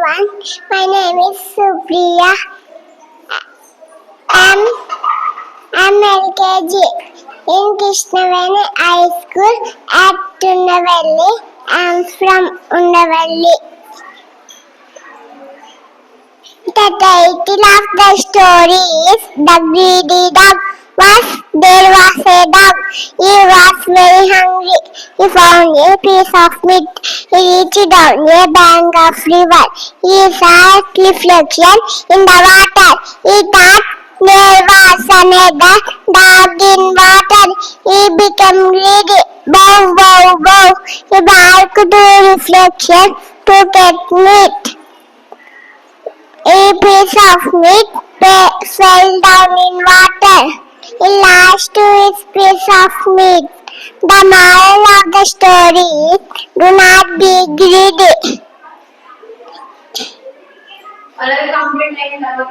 everyone. My name is Supriya. I'm LKG in Krishnaveni High School at Undavelli. I'm from Undavelli. The title of the story is The Greedy Dog. There was a dog. He was very hungry. He found a piece of meat. He reached down a bank of river. He saw a reflection in the water. He thought there was another dog in water. He became greedy. Bow, bow, bow. He barked to the reflection to get meat. A piece of meat fell down in water. He lost his piece of meat. The moral of the story is, do not be greedy.